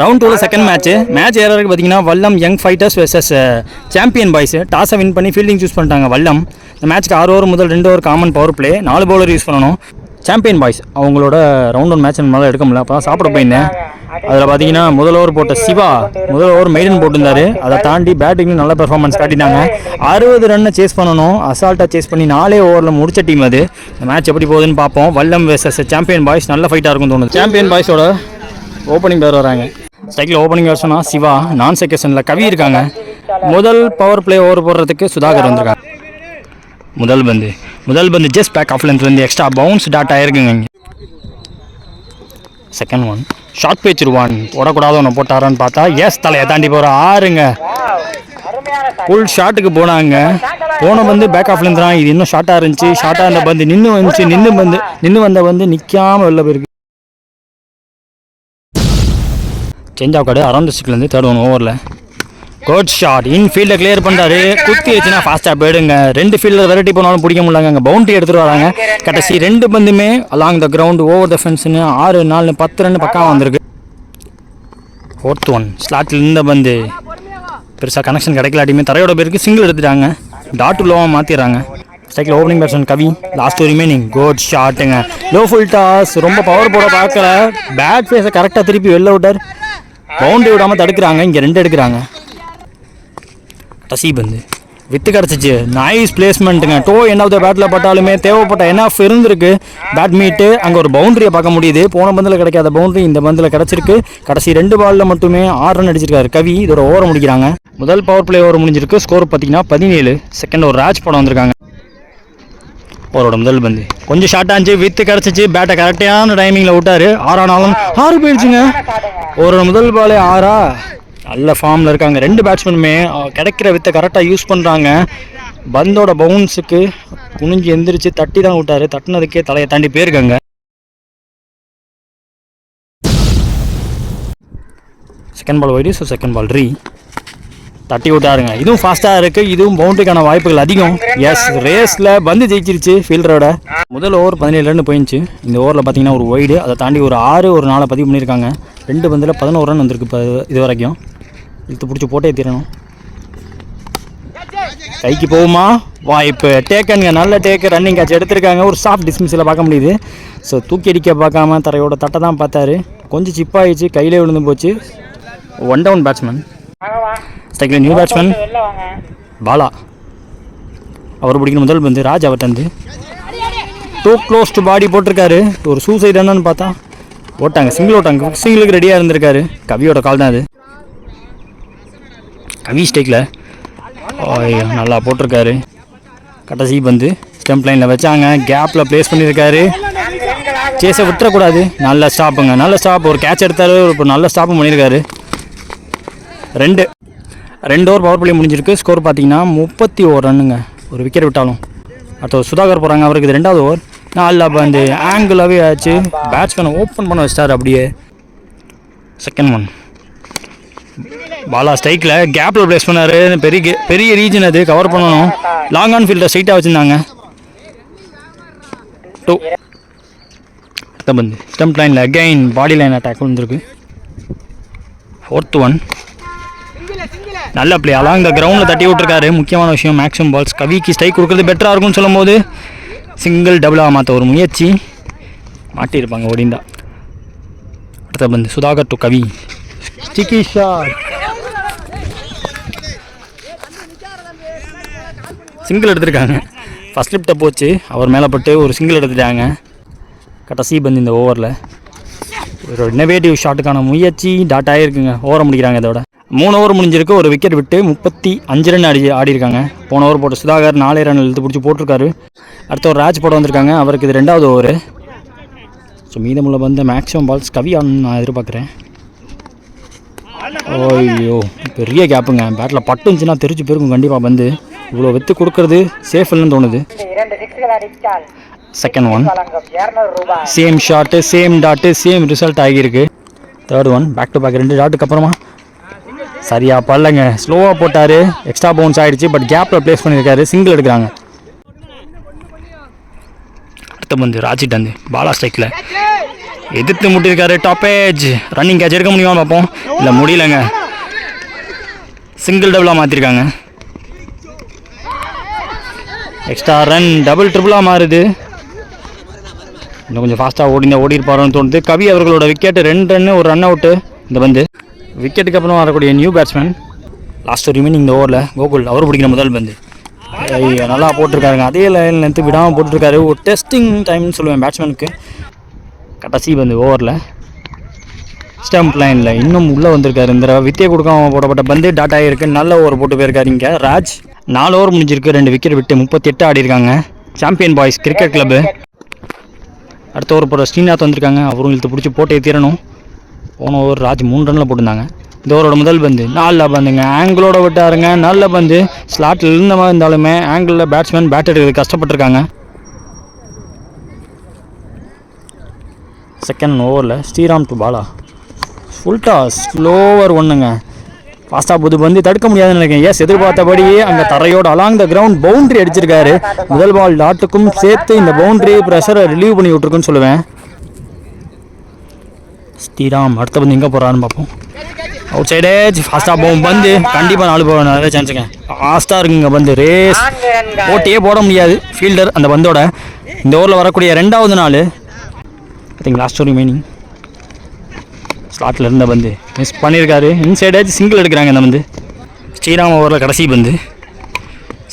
Round 2 second match ஏறதுக்கு பார்த்தீங்கன்னா Vallam young fighters versus champion boys. டாஸை வின் பண்ணி ஃபீல்டிங் சூஸ் பண்ணிட்டாங்க வல்லம். இந்த மேட்ச்க்கு 6 ஓவர் முதல் 2 over common power play, 4 bowler use பண்ணணும். சாம்பியன் பாய்ஸ் அவங்களோட ரவுண்ட் 1 மேட்ச் நம்மளால் எடுக்க முடியல. அப்போ தான் சாப்பிட போயிருந்தேன். அதில் பார்த்தீங்கன்னா முதல் ஓவர் போட்ட சிவா முதல் ஓவர் மெய்டன் போட்டிருந்தாரு. அதை தாண்டி பேட்டிங்லையும் நல்ல பெர்ஃபார்மன்ஸ் காட்டிட்டாங்க. 60 ரன்னை சேஸ் பண்ணணும், அசால்ட்டாக சேஸ் பண்ணி 4 ஓவரில் முடிச்ச டீம் அது. இந்த மேட்ச் எப்படி போகுதுன்னு பார்ப்போம். வல்லம் வெர்சஸ் சாம்பியன் பாய்ஸ் நல்ல ஃபைட்டாக இருக்கும்னு தோணுது. சாம்பியன் பாய்ஸோட ஓப்பனிங் பேர் வராங்க. ஸ்ட்ரைக்கில் ஓப்பனிங் பேட்ஸ்மனா சிவா, நான் செகஷனில் கவி இருக்காங்க. முதல் பவர் பிளே ஓவர் போடுறதுக்கு சுதாகர் வந்திருக்காங்க. முதல் பந்து ஜஸ்ட் பேக் ஆஃப் லென்த்லேருந்து எக்ஸ்ட்ரா பவுன்ஸ் டாட் ஆயிருக்குங்க. செகண்ட் ஒன் ஷார்ட் பேச் 1 போடக்கூடாது ஒன்று போட்டாரான்னு பார்த்தா எஸ் தலையை தாண்டி போகிற 6ங்க. ஃபுல் ஷாட்டுக்கு போனாங்க. போன பந்து பேக் ஆஃப் லென்த் தான். இது இன்னும் ஷார்ட்டாக இருந்துச்சு. ஷார்ட்டாக இருந்த பந்து நின்று வந்த பந்து நிற்காமல் வெளில போயிருக்கு. சேஞ்ச் ஆஃப் கார்டு அரௌண்ட் சிக்லேருந்து தேர்ட் ஒன் ஓவரில் குட் ஷாட். இன்ஃபீல்டை கிளியர் பண்ணுறாரு. குத்தி வச்சுன்னா ஃபாஸ்ட்டாக போயிடுங்க. 2 ஃபீல்டில் வெரைட்டி போனாலும் பிடிக்க முடியலங்க. அங்கே பவுண்டரி எடுத்துகிட்டு வராங்க. கடைசி 2 பந்துமே along the ground over the ஃபென்ஸ்னு 6, 4, 10 ரன் பக்கம் வந்திருக்கு. ஃபோர்த் ஒன் ஸ்லாட்டில் இருந்த பந்து பெருசாக கனெக்ஷன் கிடைக்கலாட்டியுமே தரையோட பேருக்கு சிங்கிள் எடுத்துட்டாங்க. டாட் லோவாக மாற்றிடுறாங்க. ஸ்ட்ரைக்கில் ஓப்பனிங் பேட்ஸ்மேன் கவி லாஸ்ட் ரிமைனிங் குட் ஷாட்டுங்க. லோ ஃபுல் டாஸ் ரொம்ப பவர் போட பார்க்கல. பேட் ஃபேஸை கரெக்டாக திருப்பி வெளில விட்டார். பவுண்டரி விடாமல் தடுக்கிறாங்க. இங்கே 2 எடுக்கிறாங்க. கடைசி பந்து வித்து கிடச்சிச்சு. நைஸ் பிளேஸ்மெண்ட்டுங்க. டோ எண்ட் ஆஃப் த பேட்டில் பட்டாலுமே தேவைப்பட்ட என்எஃப் இருந்திருக்கு. பேட் மீட்டு அங்கே ஒரு பவுண்டரியை பார்க்க முடியுது. போன பந்தில் கிடைக்காத பவுண்டரி இந்த பந்தில் கிடச்சிருக்கு. கடைசி 2 பாலில் மட்டுமே 6 ரன் அடிச்சிருக்காரு கவி. இதோட ஓவரை முடிக்கிறாங்க. முதல் பவர் பிளே ஓவர் முடிஞ்சிருக்கு. ஸ்கோர் பார்த்தீங்கன்னா 17. செகண்ட் ஒரு ராஜ் படம் வந்திருக்காங்க. ஓவரோட முதல் பந்து கொஞ்சம் ஷார்ட்டாக இருந்துச்சு. வித்து கிடச்சிச்சு. பேட்டை கரெக்டான டைமிங்கில் விட்டார். 6 ஆனாலும் 6 போயிடுச்சுங்க. ஓவரோட முதல் பாலே 6. நல்ல ஃபார்மில் இருக்காங்க 2 பேட்ஸ்மேனுமே. கிடைக்கிற வித்தை கரெக்டாக யூஸ் பண்ணுறாங்க. பந்தோட பவுன்ஸுக்கு குனிஞ்சு எந்திரிச்சு தட்டி தான் விட்டார். தட்டினதுக்கே தலையை தாண்டி போயிருக்காங்க. Second ball wide. So second ball தட்டி விட்டாருங்க. இதுவும் ஃபாஸ்ட்டாக இருக்குது. இதுவும் பவுண்டரிக்கான வாய்ப்புகள் அதிகம். எஸ் ரேஸில் பந்து ஜெயிச்சிருச்சு ஃபீல்டரோட. முதல் ஓவர் 17 ரன் போயிடுச்சு. இந்த ஓவரில் பார்த்தீங்கன்னா ஒரு ஒய்டு, அதை தாண்டி ஒரு 6, ஒரு 4 பதிவு பண்ணியிருக்காங்க. 2 பந்தில் 11 ரன் வந்திருக்கு. இப்போ இது வரைக்கும் இழுத்து பிடிச்சி போட்டே தீரணும். கைக்கு போகுமா? வாய்ப்பு டேக்கனுங்க. நல்ல டேக்கு. ரன்னிங் கேட்ச் எடுத்திருக்காங்க. ஒரு சாஃப்ட் டிஸ்மிஸில் பார்க்க முடியுது. ஸோ தூக்கி அடிக்க பார்க்காம தரையோட தட்டை தான் பார்த்தாரு. கொஞ்சம் சிப்பாயிடுச்சு. கையிலே விழுந்து போச்சு. 1 டவுன் பேட்ஸ்மேன். ஸ்ட்ரைக்கில் நியூ பேட்ஸ்மேன் பாலா. அவர் பிடிக்கணும். முதல் பந்து ராஜ் அவர்கிட்ட டூ க்ளோஸ் டு பாடி போட்டிருக்காரு. ஒரு சூசைட் என்னன்னு பார்த்தா ஓட்டாங்க. சிங்கிள் ஓட்டாங்க. சிங்கிளுக்கு ரெடியாக இருந்திருக்காரு. கவியோட கால் தான் அது. கவி ஸ்ட்ரைக்கில் நல்லா போட்டிருக்காரு. கடைசி பந்து ஸ்டெம்ப் லைனில் வச்சாங்க. கேப்பில் ப்ளேஸ் பண்ணியிருக்காரு. சேஸை விட்டுறக்கூடாது. நல்ல ஸ்டாப்புங்க. நல்ல ஸ்டாப். ஒரு கேட்ச் எடுத்தாரு. ஒரு நல்ல ஸ்டாப்பும் பண்ணியிருக்காரு. 2 ஓவர் பவர் பிளே முடிஞ்சிருக்கு. ஸ்கோர் பார்த்தீங்கன்னா 31 ரன்னுங்க. ஒரு விக்கெட் விட்டாலும். அடுத்த ஒரு சுதாகர் போகிறாங்க. அவருக்கு இது 2வது ஓவர். நல்லா பந்து ஆங்கிளாகவே ஆச்சு. பேட்ஸ்மேனை ஓப்பன் பண்ண வச்சிட்டார் அப்படியே. செகண்ட் ஒன் பாலா ஸ்ட்ரைக்கில் கேப்பில் ப்ளேஸ் பண்ணார். பெரிய ரீஜன் அது கவர் பண்ணணும். லாங் ஆன் ஃபீல்டை ஸ்ட்ரைட்டாக வச்சுருந்தாங்க. 2 அடுத்த பந்து ஸ்டம்ப் லைனில் அகைன் பாடி லைன் அட்டாக் வந்துருக்கு. ஃபோர்த் ஒன் நல்ல பிளே. அலாங் த கிரவுண்டில் தட்டி விட்டுருக்காரு. முக்கியமான விஷயம் மேக்ஸிமம் பால்ஸ் கவிக்கு ஸ்ட்ரைக் கொடுக்குறது பெட்டராக இருக்கும்னு சொல்லும் போது சிங்கிள் டபுளாக மாற்ற ஒரு முயற்சி மாட்டியிருப்பாங்க ஓடிந்தா. அடுத்த பந்து Sudhakar to Kavi. Sticky shot. Single எடுத்துருக்காங்க. ஃபஸ்ட் லிஃப்ட்டை போச்சு. அவர் மேலே பட்டு ஒரு சிங்கிள் எடுத்துட்டாங்க. கடைசி பந்து இந்த ஓவரில் ஒரு இன்னோவேட்டிவ் ஷாட்டுக்கான முயற்சி டாட் ஆகிருக்குங்க. ஓவரை முடிக்கிறாங்க. இதோட 3 ஓவர் முடிஞ்சிருக்கு. ஒரு விக்கெட் விட்டு 35 ரன் ஆடிருக்காங்க. போன ஓவர் போட்ட சுதாகர் 4 ரன் இழுத்து பிடிச்சி போட்டிருக்காரு. அடுத்த ஒரு ராஜ் போட வந்திருக்காங்க. அவருக்கு இது 2வது ஓவர். ஸோ மீதமுள்ள பந்து மேக்ஸிமம் பால்ஸ் கவி நான் எதிர்பார்க்குறேன். ஓய்யோ பெரிய கேப்புங்க. பேட்டில் பட்டுச்சுன்னா தெரிச்சு போயிருக்கும் கண்டிப்பாக. பந்து இவ்வளோ வித்து கொடுக்கறது சேஃப் இல்லைன்னு தோணுது. Second one same shot, same dot, same result ஆகியிருக்கு. Third one back to back 2 டாட்டுக்கு அப்புறமா சரியா பல்லங்க. ஸ்லோவாக போட்டார். எக்ஸ்ட்ரா பவுன்ஸ் ஆகிடுச்சு. பட் கேப்பில் ப்ளேஸ் பண்ணியிருக்காரு. சிங்கிள் எடுக்கிறாங்க. அடுத்த பந்து ராஜிட் வந்து பாலா ஸ்ட்ரைக்கில் எதிர்த்து முட்டிருக்காரு. டாப் ஏஜ் ரன்னிங் கேட்ச் எடுக்க முடியுமா பார்ப்போம். இல்லை முடியலங்க. சிங்கிள் டபுளாக மாற்றிருக்காங்க. எக்ஸ்ட்ரா ரன் டபுள் ட்ரிபிளாக மாறுது. இன்னும் கொஞ்சம் ஃபாஸ்ட்டாக ஓடி இருப்பாரோன்னு தோணுது. கவி அவர்களோட விக்கெட் 2 ரன்னு ஒரு ரன் அவுட்டு. இந்த பந்து விக்கெட்டுக்கு அப்புறம் வரக்கூடிய நியூ பேட்ஸ்மேன். லாஸ்ட் ரிமைனிங் இந்த ஓவரில் கோகுல் அவர் பிடிக்கிற முதல் பந்து நல்லா போட்டிருக்காருங்க. அதே லைன் லென்த்து விடாமல் போட்டிருக்காரு. ஒரு டெஸ்டிங் டைம்னு சொல்லுவேன் பேட்ஸ்மேனுக்கு. கடைசி பந்து ஓவரில் ஸ்டம்ப் லைனில் இன்னும் உள்ளே வந்திருக்காரு. இந்த வித்தியை கொடுக்காம போடப்பட்ட பந்து டாட் ஆகிருக்கு. நல்ல ஓவர் போட்டு போயிருக்காரு இங்கே ராஜ். 4 ஓவர் முடிஞ்சிருக்கு. 2 விக்கெட் விட்டு 38 ஆடிருக்காங்க. Champion boys cricket club. அடுத்த ஓவர் போகிற ஸ்ரீநாத் வந்திருக்காங்க. அவரும் இழுத்து பிடிச்சி போட்டே தீரணும். போன ஓவர் ராஜ் 3 ரனில் போட்டிருந்தாங்க. இந்த ஓவரோட முதல் பந்து நல்ல பந்துங்க. ஆங்கிளோட விட்டாருங்க. நல்ல பந்து. ஸ்லாட்டில் இருந்த மாதிரி இருந்தாலுமே ஆங்கிளில் பேட்ஸ்மேன் பேட் எடுக்கிறது கஷ்டப்பட்டுருக்காங்க. செகண்ட் ஓவரில் Sriram to Bala. Full toss slower ஒன்றுங்க. ஃபாஸ்ட்டாக புது பந்து தடுக்க முடியாதுன்னு நினைக்கிறேன். எஸ் எதிர்பார்த்தபடியே அங்கே தரையோடு அலாங் த கிரவுண்ட் பவுண்ட்ரி அடிச்சிருக்காரு. முதல் பால் டாட்டுக்கும் சேர்த்து இந்த பவுண்ட்ரி ப்ரெஷரை ரிலீவ் பண்ணி விட்ருக்குன்னு சொல்லுவேன். ஸ்ரீராம் அடுத்த பந்து எங்கே போகிறாருன்னு பார்ப்போம். அவுட் சைடு ஏஜ் ஃபாஸ்ட்டாக போகும் பந்து. கண்டிப்பாக 4 போக நிறைய சான்ஸுங்க. ஃபாஸ்ட்டாக இருக்குங்க பந்து. ரேஸ் போட்டியே போட முடியாது ஃபீல்டர் அந்த பந்தோட. இந்த ஓவரில் வரக்கூடிய 2வது நாள் பார்த்தீங்க. லாஸ்ட் ரிமைனிங் ஸ்லாட்டில் இருந்த பந்து மிஸ் பண்ணியிருக்காரு. இன்சைட் ஏஜ் சிங்கிள் எடுக்கிறாங்க இந்த பந்து. ஸ்ரீராம் ஓவரில் கடைசி பந்து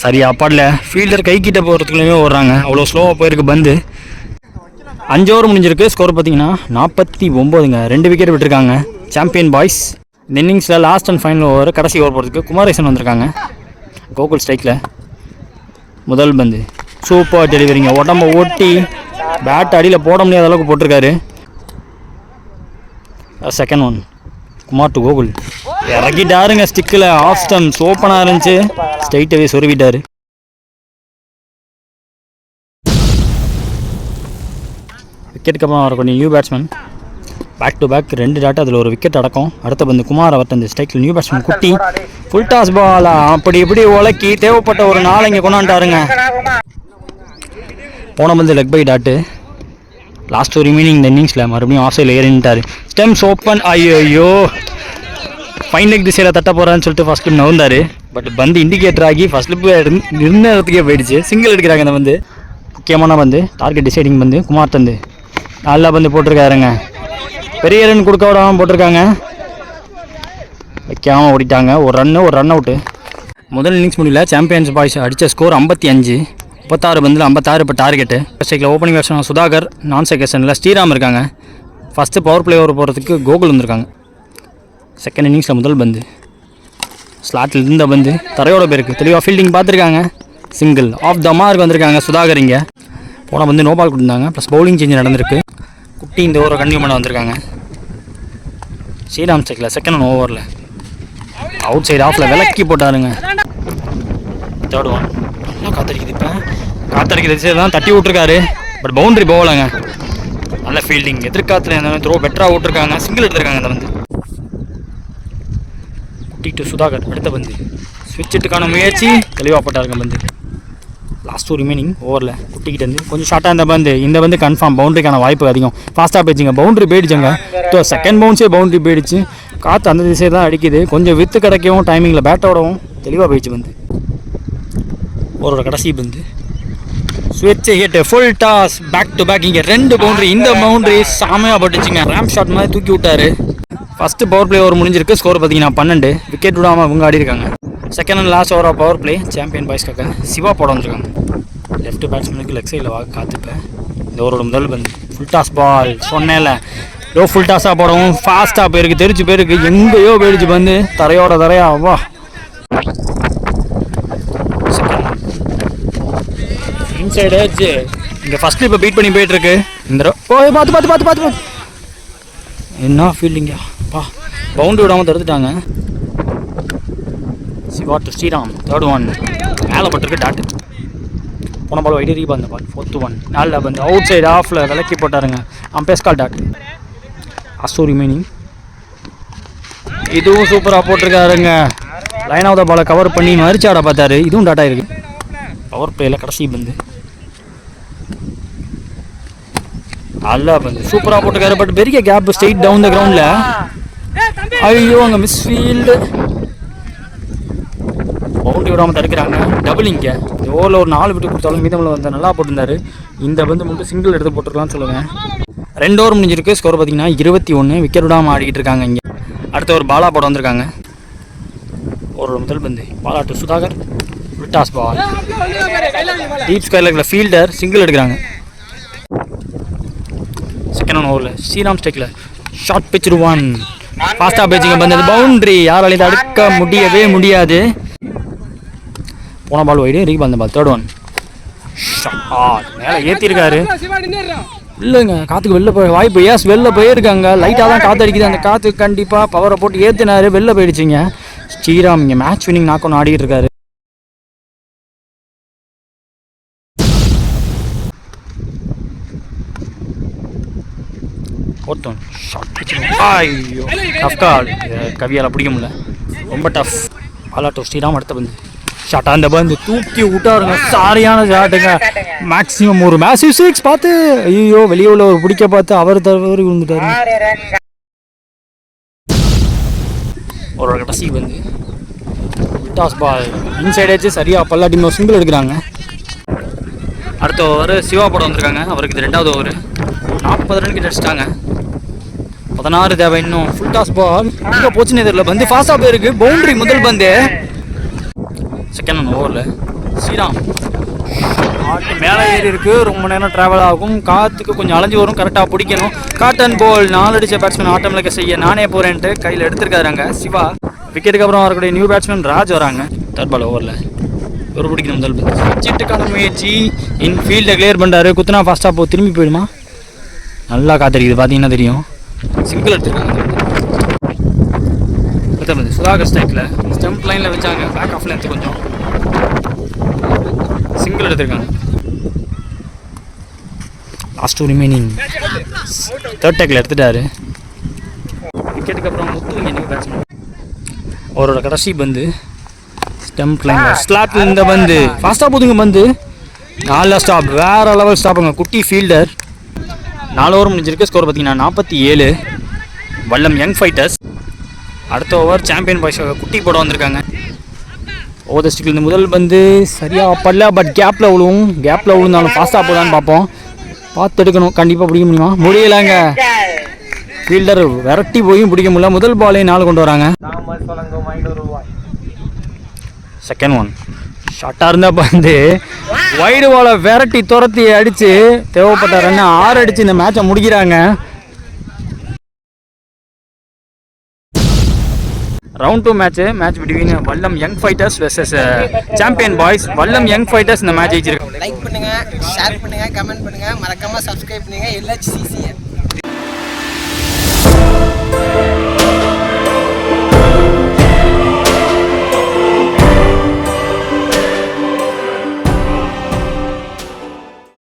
சரியா பாடல. ஃபீல்டர் கை கிட்ட போகிறதுக்குள்ளேயுமே ஓடுறாங்க. அவ்வளோ ஸ்லோவாக போயிருக்கு பந்து. 5 ஓவர் முடிஞ்சிருக்கு. ஸ்கோர் பார்த்தீங்கன்னா 49ங்க. 2 விக்கெட் விட்டுருக்காங்க சாம்பியன் பாய்ஸ். இந்த இன்னிங்ஸில் லாஸ்ட் அண்ட் ஃபைனல் ஓவர் கடைசி ஓவர் போகிறதுக்கு குமாரேசன் வந்திருக்காங்க. கோகுல் ஸ்ட்ரைக்கில் முதல் பந்து சூப்பர் டெலிவரிங்க. உடம்ப ஓட்டி பேட் அடியில் போட முடியாத அளவுக்கு போட்டிருக்காரு. Second one Kumar to Gokul இறக்கிட்டாருங்க. ஸ்டிக்கில் ஆஃப் ஸ்டம்ப்ஸ் ஓப்பனாக இருந்துச்சு. ஸ்ட்ரைட்டாகவே சொருவிட்டார். விக்கெட்டுக்கு அப்புறம் வரக்கூடிய new batsman. Back to back 2 dot. அதில் ஒரு விக்கெட் அடக்கம். அடுத்த பந்து குமார் அவர்கிட்ட இந்த ஸ்ட்ரைக்கில் நியூ பேட்ஸ்மேன் குட்டி ஃபுல் டாஸ் பாலா அப்படி இப்படி உலக்கி தேவைப்பட்ட ஒரு 4 இங்கே கொண்டாண்டாருங்க. போன பந்து leg bye dot. Last remaining இந்த இன்னிங்ஸில் மறுபடியும் ஆஃப் சைடில் ஏறிட்டார். Stumps open. ஐயோ ஃபைன் லெக் திசையில் தட்ட போகிறான்னு சொல்லிட்டு ஃபர்ஸ்ட் லிப் நவுந்தார். பட் பந்து இண்டிகேட்டர் ஆகி ஃபர்ஸ்ட் லிப் இருந்த இடத்துக்கே போயிடுச்சு. சிங்கிள் எடுக்கிறாங்க இந்த பந்து. முக்கியமான பந்து டார்கெட் டிசைடிங் பந்து. குமார் தந்து நல்லா பந்து போட்டிருக்காருங்க. பெரிய ரன் கொடுக்க விடாமல் போட்டிருக்காங்க. வைக்காமல் ஓடிட்டாங்க. ஒரு ரன் அவுட்டு. முதல் இன்னிங்ஸ் முடியல. சாம்பியன்ஸ் பாய்ஸ் அடித்த ஸ்கோர் 55. 36 பந்தில் 56 இப்போ டார்கெட்டு. ஸ்ட்ரைக்கில் ஓப்பனிங் பேட்ஸ்மேன் சுதாகர். நான் செகஷனில் ஸ்ரீராம் இருக்காங்க. ஃபஸ்ட்டு பவர் பிளே ஓவர் போகிறதுக்கு கோகுல் வந்திருக்காங்க. செகண்ட் இன்னிங்ஸில் முதல் பந்து ஸ்லாட்டில் இருந்த பந்து தரையோட பேருக்கு தெளிவாக ஃபீல்டிங் பார்த்துருக்காங்க. சிங்கிள் ஆஃப் த மார்க் வந்திருக்காங்க சுதாகர். இங்கே போன வந்து நோ பால் கொடுத்தாங்க. ப்ளஸ் பவுலிங் சேஞ்ச் நடந்திருக்கு. குட்டி இந்த ஓவரை கண்டினியூ பண்ண வந்திருக்காங்க. ஸ்ரீராம் ஸ்ட்ரைக்கில் செகண்ட் ஓவரில் அவுட் சைடு ஆஃபில் விலக்கி போட்டாருங்க. தேர்ட் ஒன் நல்லா காத்தடிக்குது. இப்போ காத்தடிக்கிற திசையில் தான் தட்டி விட்ருக்காரு. But boundary போகலைங்க. நல்ல ஃபீல்டிங். எதிர்காலத்தில் இருந்தாலும் த்ரோ பெட்டராக விட்ருக்காங்க. சிங்கிள் எடுத்திருக்காங்க அந்த வந்து. குட்டி டு சுதாகர் அடுத்த பந்து ஸ்விட்சுக்கான முயற்சி தெளிவாக போட்டாருங்க பந்து. லாஸ்ட் ரிமைனிங் ஓவரில் குட்டிக்கிட்ட இருந்து கொஞ்சம் ஷார்ட்டாக இந்த பந்து கன்ஃபார்ம் பவுண்ட்ரிக்கான வாய்ப்பு அதிகம். ஃபாஸ்ட்டாக போயிடுச்சுங்க. பவுண்ட்ரி போயிடுச்சுங்க. செகண்ட் பவுன்ஸே பவுண்ட்ரி போயிடுச்சு. காற்று அந்த திசையை தான் அடிக்குது. கொஞ்சம் வித்து கிடைக்கவும் டைமிங்கில் பேட்டோடவும் தெளிவாக போயிடுச்சு பந்து. ஓவரோட கடைசி பந்து ஸ்விட்ச் hit full toss back to back. இங்கே 2 பவுண்ட்ரி. இந்த பவுண்ட்ரி சாமையாக பட்டுச்சுங்க. ரேம் ஷாட் மாதிரி தூக்கி விட்டாரு. ஃபஸ்ட்டு பவர் பிளே ஓவர் முடிஞ்சிருக்கு. ஸ்கோர் பார்த்தீங்கன்னா 12. விக்கெட் விடாமல் அவங்க ஆடி இருக்காங்க. செகண்ட் அண்ட் லாஸ்ட் ஓவராக பவர் பிளே சாம்பியன் பாய்ஸ்க்காக சிவா போட வந்துருக்காங்க. லெஃப்ட் பேட்ஸ்மேனுக்கு லெக் சைடில் காத்துப்பேன். இந்த ஓவரோட முதல் பந்து ஃபுல் டாஸ் பால். சொன்னேன்ல லோ ஃபுல் டாஸாக போடவும் ஃபாஸ்ட்டாக போயிருக்கு. தெரிச்சு போயிருக்கு. எங்கேயோ போயிடுச்சு பந்து தரையா வா. இன்சைட் ஏஜ் இங்கே ஃபஸ்ட்டு இப்போ பீட் பண்ணி போயிட்டுருக்கு. இந்த பார்த்து என்ன ஃபீல்டிங்கா பா. பவுண்டரி விடாமல் தடுத்துட்டாங்க. Siva to Sriram third one மேலே பட்டிருக்கு டாட்டு. போன பால் வைட் ரீபா. அந்த பால் 4th ஒன் நல்ல பந்து அவுட் சைடு ஆஃபில் விலக்கி போட்டாருங்க. அம்பேஸ் கால் டாட். அசூ ரிமைனிங் இதுவும் சூப்பராக போட்டிருக்காருங்க. லைன் ஆஃப் த பாலை கவர் பண்ணி மறிச்சாட பார்த்தாரு. இதுவும் டாட்டா இருக்கு. பவர் பிளேயில் கடைசி பந்து நல்லா பந்து சூப்பராக போட்டுக்காரு. பட் பெரிய கேப் ஸ்ட்ரெயிட் டவுன் த கிரவுண்டில். ஐயோ அங்கே மிஸ்ஃபீல்டு. பவுண்டரி விடாமல் தடுக்கிறாங்க. டபுள் இங்கே ஓவரில் ஒரு 4 விட்டு கொடுத்தாலும் மீதமில் வந்து நல்லா போட்டிருந்தாரு. இந்த பந்து மட்டும் சிங்கிள் எடுத்து போட்டுருக்கலாம்னு சொல்லுவேன். 2 ஓவர் முடிஞ்சிருக்கு. ஸ்கோர் பார்த்தீங்கன்னா 21. விக்கெட் விடாமல் ஆடிக்கிட்டு இருக்காங்க. இங்கே அடுத்த ஒரு பாலா போட வந்திருக்காங்க. ஒரு முதல் பந்து Bala to Sudhakar. Toss ball deep ஸ்கொயரில் இருக்கிற ஃபீல்டர் சிங்கிள் எடுக்கிறாங்க. செகண்ட் ஓவரில் ஸ்ரீராம் ஸ்டெக்கில் ஷார்ட் பிச் 1 ஃபாஸ்ட்டாக பேச்சிங்க பந்து பவுண்ட்ரி. யாராலையும் அடுக்க முடியவே முடியாது. போன பால் வைடு ரீபால். அந்த பால் தேர்ட் ஒன் மேலே ஏற்றிருக்காரு. இல்லைங்க காற்றுக்கு வெளில போய் வாய்ப்பு. ஏஸ் வெளில போயிருக்காங்க. லைட்டாக தான் காற்று அடிக்குது. அந்த காற்று கண்டிப்பாக பவரை போட்டு ஏற்றினாரு. வெளில போயிடுச்சிங்க. ஸ்ரீராம் இங்கே மேட்ச் வின்னிங் நாக் ஒன்று ஆடிட்டு இருக்காரு. ஒருத்தன் ஷார்ட். ஐயோ டஃப் கால். கவியால் பிடிக்க முடியல. ரொம்ப டஃப். பாலாட்டோ ஸ்ரீராம் அடுத்த பந்து ஷார்ட். அந்த பந்து தூக்கி விட்டாருங்க. சாரியான ஷாட்டுங்க. மேக்ஸிமம் ஒரு மேசிவ் 6 பார்த்து ஐயோ வெளியே உள்ள ஒரு பிடிக்க பார்த்து அவர் தவறு விழுந்துட்டாரு. ஒரு கடைசி வந்து டாஸ் பால் இன்சைட் ஆச்சு. சரியாக பல்லாட்டி சிங்கிள் எடுக்கிறாங்க. அடுத்த ஓவர் சிவா போட வந்திருக்காங்க. அவருக்கு இது 2வது ஓவர். 40 ரன் கிட்ட அடிச்சிட்டாங்க. 16 தேவை இன்னும். ஃபுல் டாஸ் பால் எங்கே போச்சுன்னு தெரியல. பந்து ஃபாஸ்ட்டாக போயிருக்கு. பவுண்டரி முதல் பந்து. செகண்ட் ஓவரில் ஸ்ரீராம் ஆட்டு மேலே ஏறி இருக்கு. ரொம்ப நேரம் ட்ராவல் ஆகும். காற்றுக்கு கொஞ்சம் அலைஞ்சு வரும். கரெக்டாக பிடிக்கணும். காட்டன் போல் 4 அடித்த பேட்ஸ்மேன் ஆட்டம் இலக்க செய்ய நானே போகிறேன்ட்டு கையில் எடுத்துருக்காருங்க சிவா. விக்கெட்டுக்கு அப்புறம் வரக்கூடிய நியூ பேட்ஸ்மேன் ராஜ் வராங்க. தேர்ட் பால் ஓவரில் ஒரு பிடிக்கணும் முதல் பந்து. சீட்டுக்கான முயற்சி. இன்ஃபீல்டை கிளியர் பண்ணுறாரு. குத்துனா ஃபாஸ்ட்டாக போ திரும்பி போயிடுமா. நல்லா காத்திருக்குது பார்த்தீங்கன்னா தெரியும். சிங்கிள் எடுத்துருக்காங்க. சுதாகர் ஸ்ட்ரைக்கில் ஸ்டெம்ப் லைனில் வச்சாங்க. பேக் ஆஃப் லென்த் கொஞ்சம் சிங்கிள் எடுத்திருக்காங்க. Last 2 remaining. தேர்ட் டேக்கில் எடுத்துட்டாரு. விக்கெட்டுக்கு அப்புறம் முத்துவீங்க நியூ பேட்ஸ்மேன். அவரோட கடைசி பந்து ஸ்டெம்ப் லைனில் ஸ்லாட்டில் இந்த பந்து ஃபாஸ்ட்டாக போதுங்க. பந்து 4 ஸ்டாப். வேறு லெவல் ஸ்டாப்புங்க. குட்டி ஃபீல்டர். 4 ஓவர் முடிஞ்சிருக்கு. ஸ்கோர் பார்த்தீங்கன்னா 47. வல்லம் யங் ஃபைட்டர்ஸ். அடுத்த ஓவர் சாம்பியன் பாய்ஸ் குட்டி போட வந்திருக்காங்க. ஓவர் ஸ்டிக்கில் இந்த முதல் பந்து சரியாக படல. பட் கேப்பில் விழுவும். கேப்பில் விழுந்தாலும் ஃபாஸ்ட்டாக போதான்னு பார்ப்போம். பார்த்து எடுக்கணும். கண்டிப்பாக பிடிக்க முடியுமா? முடியலாங்க. ஃபீல்டர் விரட்டி போயும் பிடிக்க முடியல. முதல் பாலே 4 கொண்டு வராங்க. செகண்ட் ஒன் ஷார்ட்டாக இருந்தால் பந்து வைடு பாலை விரட்டி துரத்தி அடித்து தேவைப்பட்ட ரன் 6 அடித்து இந்த மேட்சை முடிக்கிறாங்க. Round 2 match between Vallam young fighters versus champion boys. Vallam young fighters இந்த மேட்ச் ஜெயிச்சிருக்காங்க. லைக் பண்ணுங்க, ஷேர் பண்ணுங்க, கமெண்ட் பண்ணுங்க, மறக்காம சப்ஸ்கிரைப் பண்ணுங்க. LHCCN